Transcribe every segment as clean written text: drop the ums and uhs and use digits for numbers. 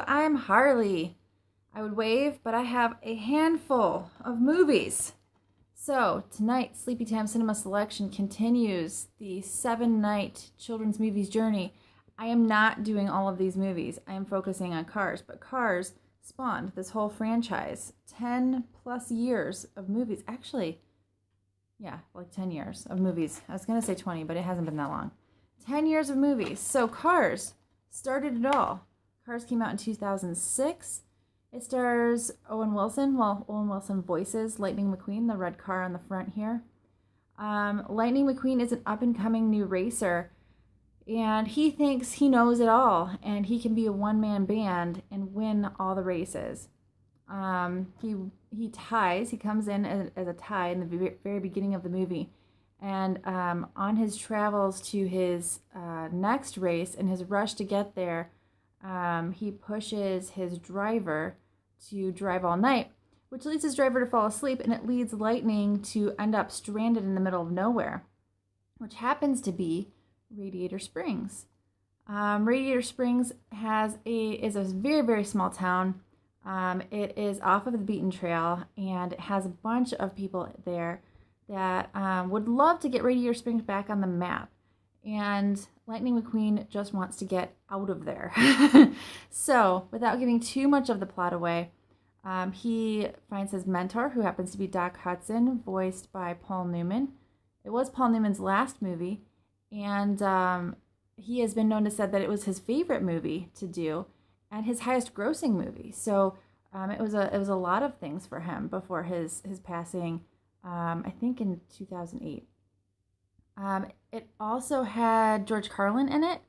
I'm Harley. I would wave, but I have a handful of movies. So, tonight, Sleepytime Cinema Selection continues the 7-night children's movies journey. I am not doing all of these movies. I am focusing on Cars, but Cars spawned this whole franchise. 10 plus years of movies. Actually, yeah, like 10 years of movies. I was going to say 20, but it hasn't been that long. 10 years of movies. So, Cars started it all. Cars came out in 2006. It stars Owen Wilson. Well, Owen Wilson voices Lightning McQueen, the red car on the front here. Lightning McQueen is an up-and-coming new racer, and he thinks he knows it all, and he can be a one-man band and win all the races. He ties. He comes in as a tie in the very beginning of the movie, and on his travels to his next race and his rush to get there, he pushes his driver to drive all night, which leads his driver to fall asleep, and it leads Lightning to end up stranded in the middle of nowhere, which happens to be Radiator Springs. Radiator Springs is a very, very small town. It is off of the beaten trail, and it has a bunch of people there that would love to get Radiator Springs back on the map. And Lightning McQueen just wants to get out of there. So, without giving too much of the plot away, he finds his mentor, who happens to be Doc Hudson, voiced by Paul Newman. It was Paul Newman's last movie, and he has been known to say that it was his favorite movie to do and his highest grossing movie. So, it was a lot of things for him before his passing, I think in 2008. It also had George Carlin in it,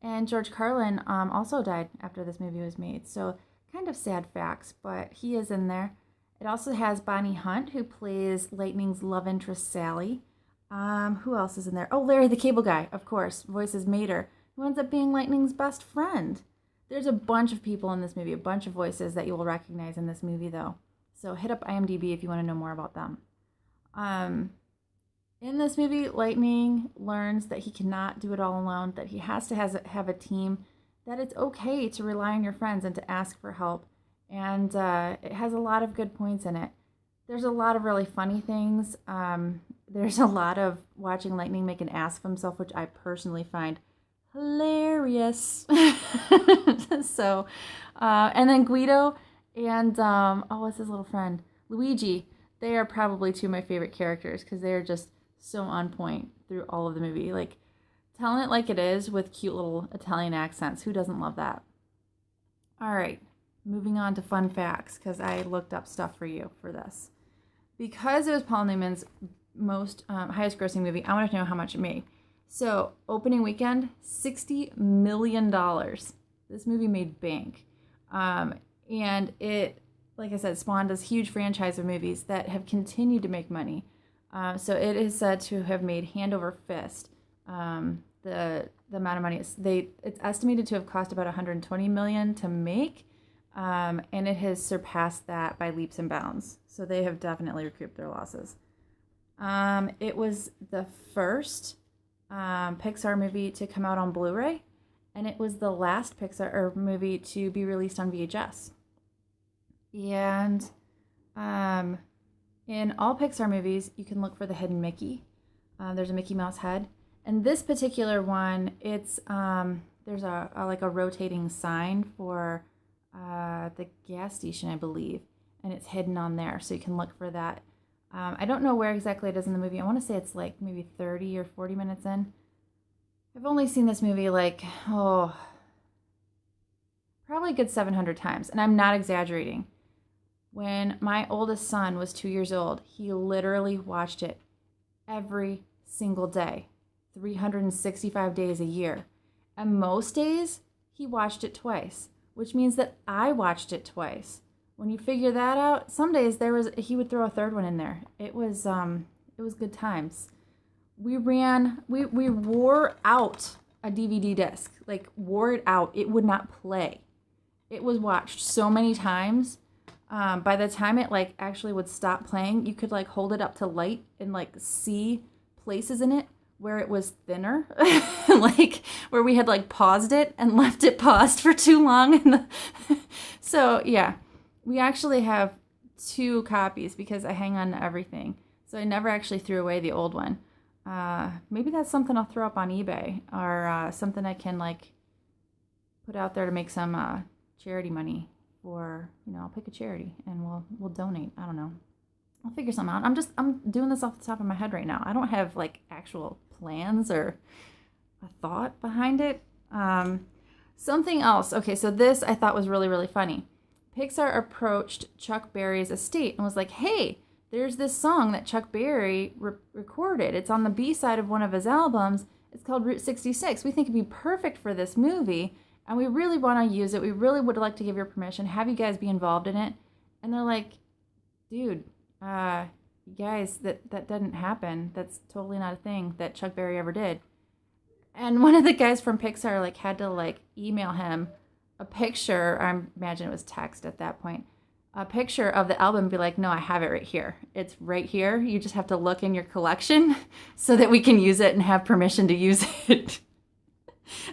and George Carlin also died after this movie was made. So kind of sad facts, but he is in there. It also has Bonnie Hunt, who plays Lightning's love interest, Sally. Who else is in there? Oh, Larry the Cable Guy, of course, voices Mater, who ends up being Lightning's best friend. There's a bunch of people in this movie, a bunch of voices that you will recognize in this movie, though. So hit up IMDb if you want to know more about them. In this movie, Lightning learns that he cannot do it all alone, that he has to have a team, that it's okay to rely on your friends and to ask for help. And it has a lot of good points in it. There's a lot of really funny things. There's a lot of watching Lightning make an ass of himself, which I personally find hilarious. So, and then Guido and, what's his little friend? Luigi. They are probably two of my favorite characters because they are just so on point through all of the movie. Like, telling it like it is with cute little Italian accents. Who doesn't love that? All right, moving on to fun facts, because I looked up stuff for you for this. Because it was Paul Newman's most highest grossing movie, I wanted to know how much it made. So, opening weekend, $60 million. This movie made bank. And it, like I said, spawned this huge franchise of movies that have continued to make money. So it is said to have made hand over fist the amount of money. It's estimated to have cost about $120 million to make, and it has surpassed that by leaps and bounds. So they have definitely recouped their losses. It was the first Pixar movie to come out on Blu-ray, and it was the last Pixar movie to be released on VHS. And in all Pixar movies, you can look for the hidden Mickey. There's a Mickey Mouse head. And this particular one, it's there's a rotating sign for the gas station, I believe, and it's hidden on there, so you can look for that. I don't know where exactly it is in the movie. I want to say it's like maybe 30 or 40 minutes in. I've only seen this movie probably a good 700 times, and I'm not exaggerating. When my oldest son was 2 years old, he literally watched it every single day, 365 days a year. And most days, he watched it twice, which means that I watched it twice. When you figure that out, some days he would throw a third one in there. It was good times. We wore out a DVD disc, like wore it out. It would not play. It was watched so many times. By the time it actually would stop playing, you could hold it up to light and see places in it where it was thinner, where we had paused it and left it paused for too long, and So, yeah, we actually have 2 copies because I hang on to everything. So I never actually threw away the old one. Maybe that's something I'll throw up on eBay, or something I can like put out there to make some charity money for, I'll pick a charity and we'll donate. I don't know. I'll figure something out. I'm doing this off the top of my head right now. I don't have like actual plans or a thought behind it. Something else. Okay, so this I thought was really, really funny. Pixar approached Chuck Berry's estate and was like, hey, there's this song that Chuck Berry recorded. It's on the B-side of one of his albums. It's called Route 66. We think it'd be perfect for this movie, and we really want to use it. We really would like to give your permission, have you guys be involved in it. And they're like, dude, guys, that didn't happen. That's totally not a thing that Chuck Berry ever did. And one of the guys from Pixar like had to like email him a picture, I imagine it was text at that point, a picture of the album and be like, no, I have it right here. It's right here. You just have to look in your collection so that we can use it and have permission to use it.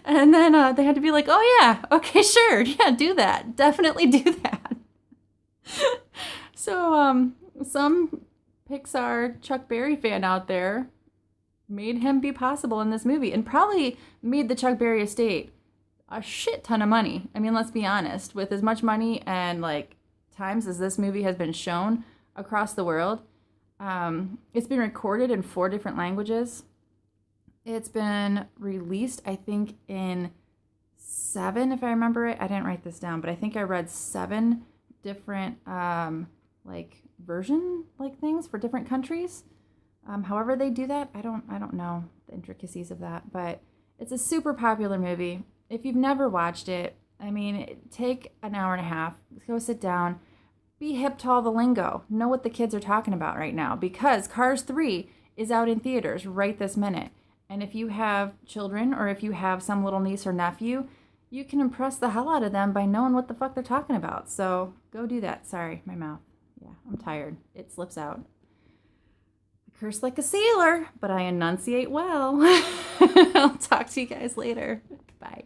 And then they had to be like, oh yeah, okay, sure. Yeah, do that. Definitely do that. So some Pixar Chuck Berry fan out there made him be possible in this movie and probably made the Chuck Berry estate a shit ton of money. I mean, let's be honest, with as much money and like times as this movie has been shown across the world, it's been recorded in 4 different languages. It's been released, I think, in 7, if I remember it. I didn't write this down, but I think I read 7 different like version like things for different countries. However they do that, I don't know the intricacies of that, but it's a super popular movie. If you've never watched it, I mean, take an hour and a half, go sit down, be hip to all the lingo, know what the kids are talking about right now, because Cars 3 is out in theaters right this minute. And if you have children or if you have some little niece or nephew, you can impress the hell out of them by knowing what the fuck they're talking about. So go do that. Sorry, my mouth. Yeah, I'm tired. It slips out. I curse like a sailor, but I enunciate well. I'll talk to you guys later. Bye.